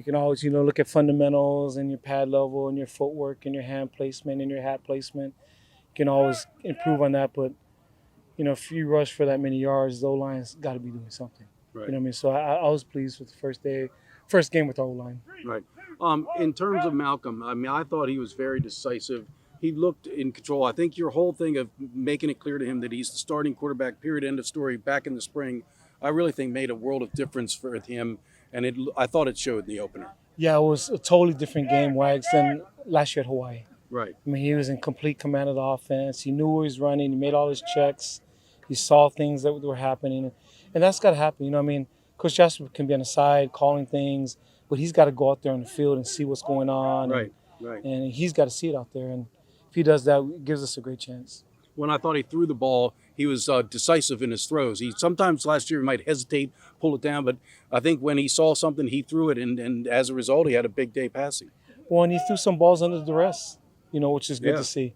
you can always, look at fundamentals and your pad level and your footwork and your hand placement and your hat placement. You can always improve on that, but if you rush for that many yards, the O-line's got to be doing something. Right. You know what I mean? So I was pleased with the first game with the O-line. Right. In terms of Malcolm, I mean, I thought he was very decisive. He looked in control. I think your whole thing of making it clear to him that he's the starting quarterback, period, end of story, back in the spring, I really think made a world of difference for him, and I thought it showed in the opener. Yeah, it was a totally different game, Wags, than last year at Hawaii. Right. I mean, he was in complete command of the offense. He knew where he was running. He made all his checks. He saw things that were happening. And that's got to happen. You know what I mean? Coach Jasper can be on the side calling things, but he's got to go out there on the field and see what's going on. Right. And he's got to see it out there. And if he does that, it gives us a great chance. When I thought he threw the ball, he was decisive in his throws. He sometimes last year he might hesitate, pull it down, but I think when he saw something, he threw it, and as a result, he had a big day passing. Well, and he threw some balls under duress, which is good to see.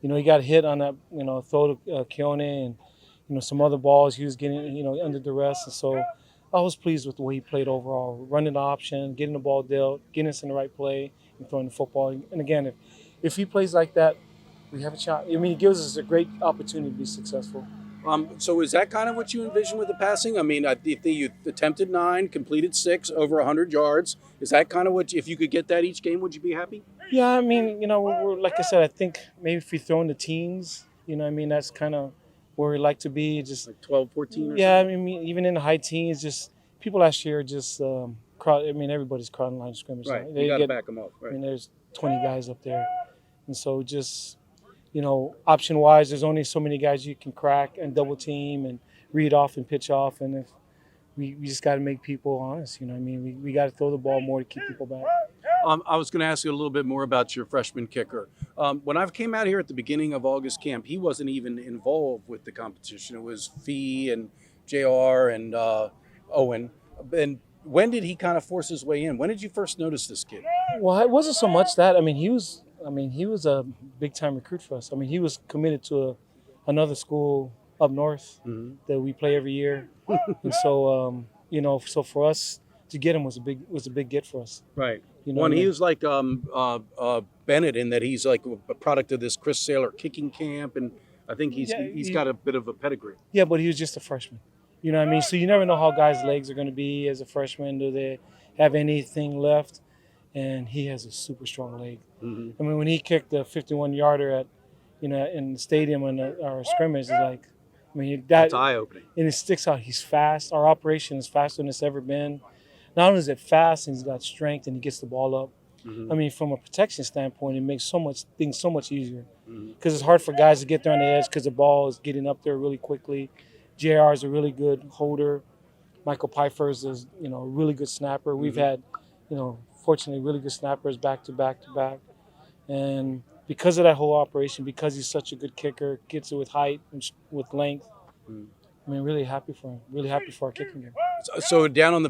He got hit on that, throw to Keone and, some other balls he was getting, under duress. And so I was pleased with the way he played overall, running the option, getting the ball dealt, getting us in the right play, and throwing the football. And again, if he plays like that, we have a shot. I mean, it gives us a great opportunity to be successful. So is that kind of what you envision with the passing? I mean, you attempted 9, completed 6, over 100 yards. Is that kind of what, if you could get that each game, would you be happy? Yeah, I mean, we're like I said, I think maybe if we throw in the teens, that's kind of where we like to be. Just like 12, 14? Yeah, I mean, even in the high teens, just people last year just everybody's crowding line of scrimmage. Right, They you got to back them up. Right. I mean, there's 20 guys up there. And so just, option-wise, there's only so many guys you can crack and double team and read off and pitch off. And if we just got to make people honest, we got to throw the ball more to keep people back. I was going to ask you a little bit more about your freshman kicker. When I came out here at the beginning of August camp, he wasn't even involved with the competition. It was Fee and JR and Owen. And when did he kind of force his way in? When did you first notice this kid? Well, it wasn't so much that. He was a big-time recruit for us. I mean, he was committed to another school up north that we play every year. And so, so for us to get him was a big get for us. Right. When he was like Bennett in that he's like a product of this Chris Saylor kicking camp, and I think he's got a bit of a pedigree. Yeah, but he was just a freshman. You know what I mean? So you never know how guys' legs are going to be as a freshman. Do they have anything left? And he has a super strong leg. Mm-hmm. I mean, when he kicked the 51-yarder at, in the stadium in our scrimmage, it's like, that's eye-opening. And it sticks out. He's fast. Our operation is faster than it's ever been. Not only is it fast, and he's got strength, and he gets the ball up. Mm-hmm. I mean, from a protection standpoint, it makes things so much easier. Because it's hard for guys to get there on the edge because the ball is getting up there really quickly. JR is a really good holder. Michael Pfeiffer is a really good snapper. We've had, fortunately, really good snappers back to back to back. And because of that whole operation, because he's such a good kicker, gets it with height and with length, really happy for him. Really happy for our kicking game. So down on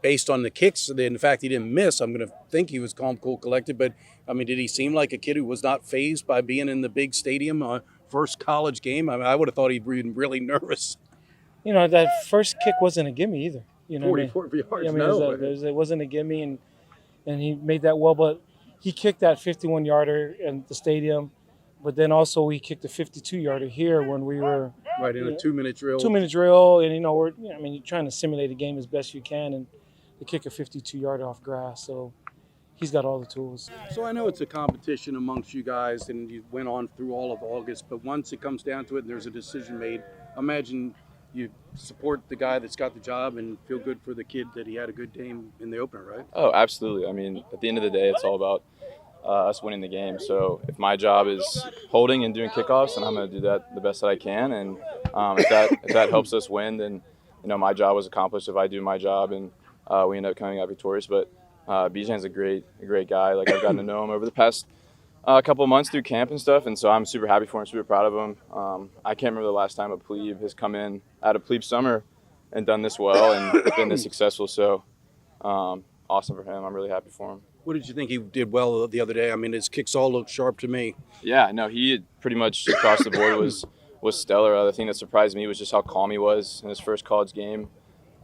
based on the kicks and the fact he didn't miss, I'm going to think he was calm, cool, collected. But, did he seem like a kid who was not fazed by being in the big stadium, first college game? I would have thought he'd been really nervous. That first kick wasn't a gimme either. 44 yards, it wasn't a gimme, and he made that well. But he kicked that 51-yarder in the stadium, but then also he kicked a 52-yarder here when we were right in a 2-minute drill. 2-minute drill, and you're trying to simulate a game as best you can, and to kick a 52-yarder off grass. So he's got all the tools. So I know it's a competition amongst you guys, and you went on through all of August. But once it comes down to it, and there's a decision made, imagine you support the guy that's got the job and feel good for the kid that he had a good game in the opener, right? Oh, absolutely. At the end of the day, it's all about us winning the game. So if my job is holding and doing kickoffs, then I'm going to do that the best that I can. And if that helps us win, then my job was accomplished if I do my job and we end up coming out victorious. But Bijan's a great guy. Like, I've gotten to know him over the past couple of months through camp and stuff, and so I'm super happy for him, super proud of him. I can't remember the last time a plebe has come in out of plebe summer and done this well and been this successful. So awesome for him. I'm really happy for him. What did you think he did well the other day? His kicks all looked sharp to me. Yeah, no, he pretty much across the board was stellar. The thing that surprised me was just how calm he was in his first college game.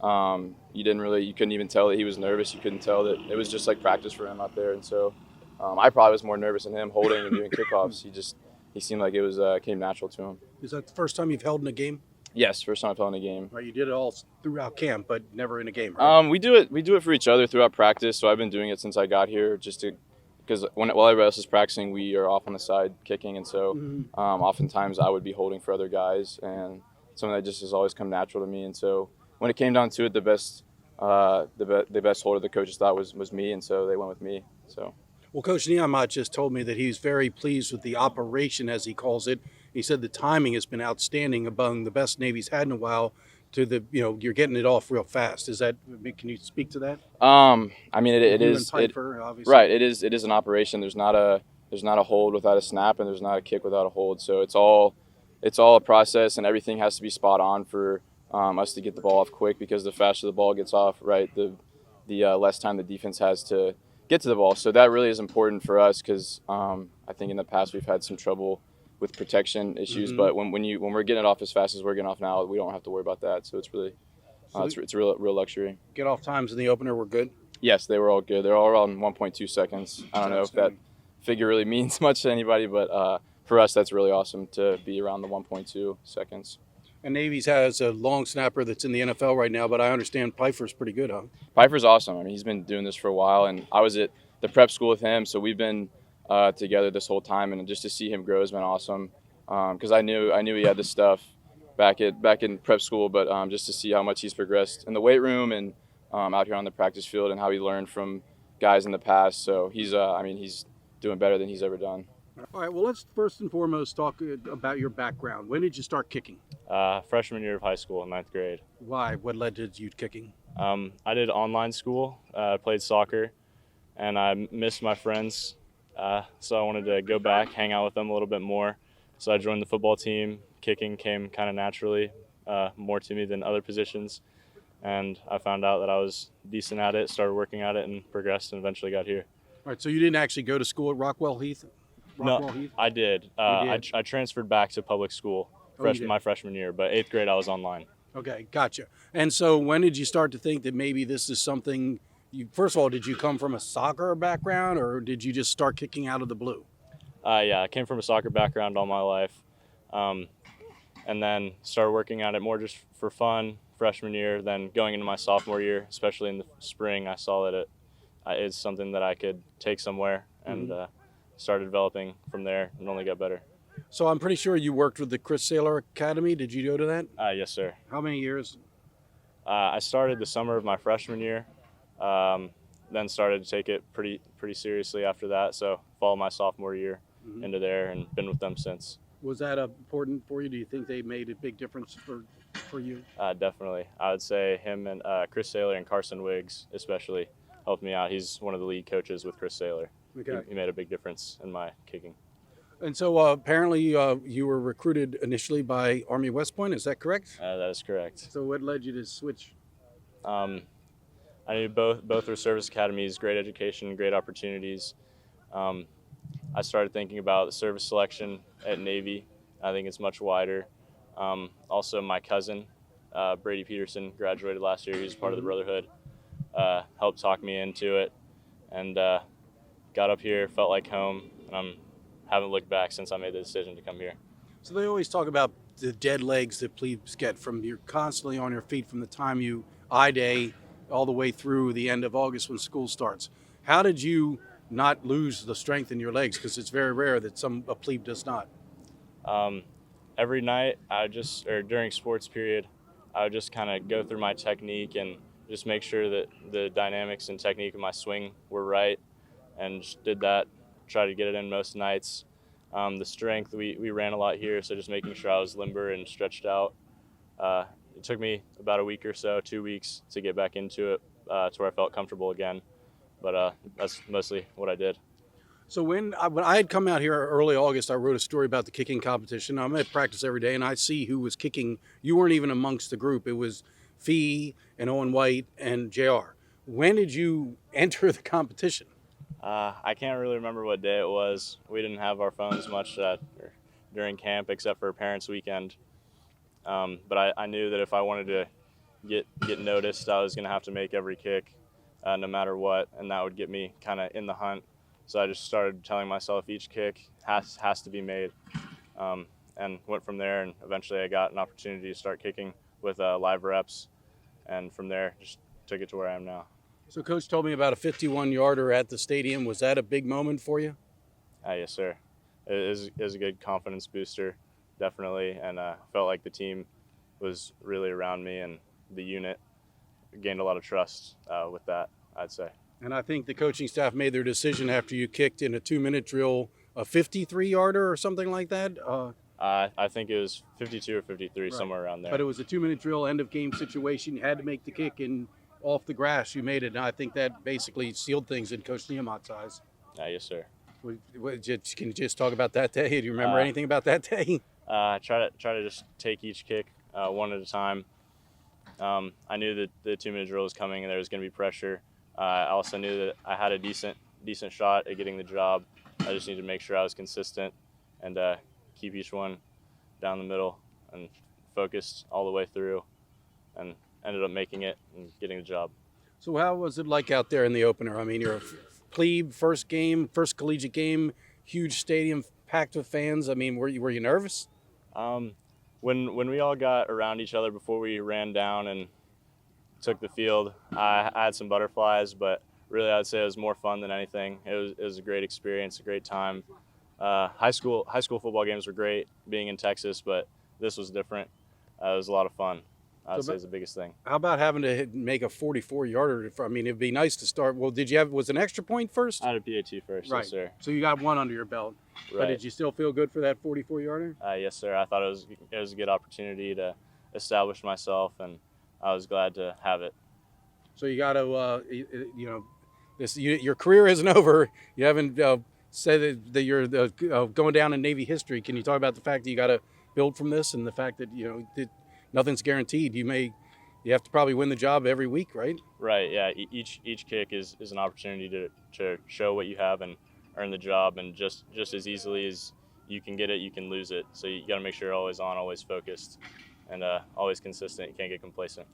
You couldn't even tell that he was nervous. You couldn't tell that it was just like practice for him out there. And so I probably was more nervous than him holding and doing kickoffs. He seemed like it was came natural to him. Is that the first time you've held in a game? Yes, first time I've held in a game. Right, you did it all throughout camp, but never in a game, right? We do it for each other throughout practice. So I've been doing it since I got here, because while everybody else is practicing, we are off on the side kicking, and so oftentimes I would be holding for other guys, and something that just has always come natural to me. And so when it came down to it, the best holder the coaches thought was me, and so they went with me. So. Well, Coach Niamat just told me that he's very pleased with the operation, as he calls it. He said the timing has been outstanding, among the best Navy's had in a while. You're getting it off real fast. Can you speak to that? I mean, it You is and Piper, obviously. right. It is an operation. There's not a hold without a snap, and there's not a kick without a hold. So it's all a process, and everything has to be spot on for us to get the ball off quick. Because the faster the ball gets off, right, the less time the defense has to get to the ball. So that really is important for us, because I think in the past we've had some trouble with protection issues. But when we're getting it off as fast as we're getting off now, we don't have to worry about that. So it's really it's a real luxury. Get off times in the opener were good. Yes, they were all good. They're all around 1.2 seconds. I don't know if that figure really means much to anybody, but for us, that's really awesome to be around the 1.2 seconds. And Navy's has a long snapper that's in the NFL right now, but I understand Pfeiffer's pretty good, huh? Piper's awesome. I mean, he's been doing this for a while, and I was at the prep school with him, so we've been together this whole time, and just to see him grow has been awesome. Because I knew he had this stuff back in prep school, but just to see how much he's progressed in the weight room and out here on the practice field, and how he learned from guys in the past. So he's doing better than he's ever done. All right, well, let's first and foremost talk about your background. When did you start kicking? Freshman year of high school in 9th grade. Why? What led to you kicking? I did online school, played soccer, and I missed my friends. So I wanted to go back, hang out with them a little bit more. So I joined the football team. Kicking came kind of naturally, more to me than other positions. And I found out that I was decent at it, started working at it, and progressed, and eventually got here. All right, so you didn't actually go to school at Rockwell Heath? No, I did. I transferred back to public school my freshman year, but 8th grade I was online. Okay, gotcha. And so when did you start to think that maybe this is something first of all, did you come from a soccer background, or did you just start kicking out of the blue? Yeah, I came from a soccer background all my life, and then started working at it more just for fun freshman year. Then going into my sophomore year, especially in the spring, I saw that it's something that I could take somewhere, and started developing from there, and only got better. So I'm pretty sure you worked with the Chris Saylor Academy. Did you go to that? Yes, sir. How many years? I started the summer of my freshman year, then started to take it pretty seriously after that. So followed my sophomore year into there, and been with them since. Was that important for you? Do you think they made a big difference for you? Definitely. I would say him and Chris Saylor and Carson Wiggs especially helped me out. He's one of the lead coaches with Chris Saylor. Okay. He made a big difference in my kicking. And so apparently you were recruited initially by Army West Point. Is that correct? That is correct. So what led you to switch? I knew both were service academies, great education, great opportunities. I started thinking about the service selection at Navy. I think it's much wider. Also, my cousin, Brady Peterson, graduated last year. He was part of the Brotherhood. Helped talk me into it, and got up here, felt like home, and haven't looked back since I made the decision to come here. So they always talk about the dead legs that plebes get from you're constantly on your feet from the time you I-Day all the way through the end of August when school starts. How did you not lose the strength in your legs? Because it's very rare that a plebe does not. Every night, during sports period, I would just kind of go through my technique and just make sure that the dynamics and technique of my swing were right, and just did that. Try to get it in most nights. The strength, we ran a lot here, so just making sure I was limber and stretched out. It took me about a week or so, 2 weeks, to get back into it to where I felt comfortable again. But that's mostly what I did. So when I had come out here early August, I wrote a story about the kicking competition. I'm at practice every day, and I see who was kicking. You weren't even amongst the group. It was Fee and Owen White and JR. When did you enter the competition? I can't really remember what day it was. We didn't have our phones much during camp except for Parents' Weekend. But I knew that if I wanted to get noticed. I was going to have to make every kick no matter what, and that would get me kind of in the hunt. So I just started telling myself each kick has to be made, and went from there. And eventually I got an opportunity to start kicking with live reps, and from there just took it to where I am now. So Coach told me about a 51-yarder at the stadium. Was that a big moment for you? Yes, sir. It is a good confidence booster, definitely, and felt like the team was really around me, and the unit gained a lot of trust with that, I'd say. And I think the coaching staff made their decision after you kicked in a 2-minute drill, a 53-yarder or something like that. I think it was 52 or 53, Right. somewhere around there. But it was a 2-minute drill, end of game situation. You had to make the kick, and off the grass you made it. And I think that basically sealed things in Coach Niemot's eyes. Yes, sir. Can you just talk about that day? Do you remember anything about that day? Try to just take each kick one at a time. I knew that the 2-minute drill was coming and there was going to be pressure. I also knew that I had a decent shot at getting the job. I just needed to make sure I was consistent and keep each one down the middle and focused all the way through, and ended up making it and getting the job. So how was it like out there in the opener? I mean, you're a plebe, first collegiate game, huge stadium packed with fans. I mean, were you nervous? When we all got around each other before we ran down and took the field, I had some butterflies, but really I'd say it was more fun than anything. It was a great experience, a great time. High school football games were great being in Texas, but this was different. It was a lot of fun. I'd say it's the biggest thing. How about having to make a 44-yarder? I mean, it'd be nice to start. Well, was an extra point first? I had a PAT first, Right. yes, sir. So you got one under your belt. Right. But did you still feel good for that 44-yarder? Yes, sir. I thought it was a good opportunity to establish myself, and I was glad to have it. So you got to, your career isn't over. You haven't said that you're going down in Navy history. Can you talk about the fact that you got to build from this, and the fact that that nothing's guaranteed? You have to probably win the job every week, right? Right. Yeah. Each kick is an opportunity to show what you have and earn the job, and just as easily as you can get it, you can lose it. So you got to make sure you're always on, always focused, and always consistent. You can't get complacent.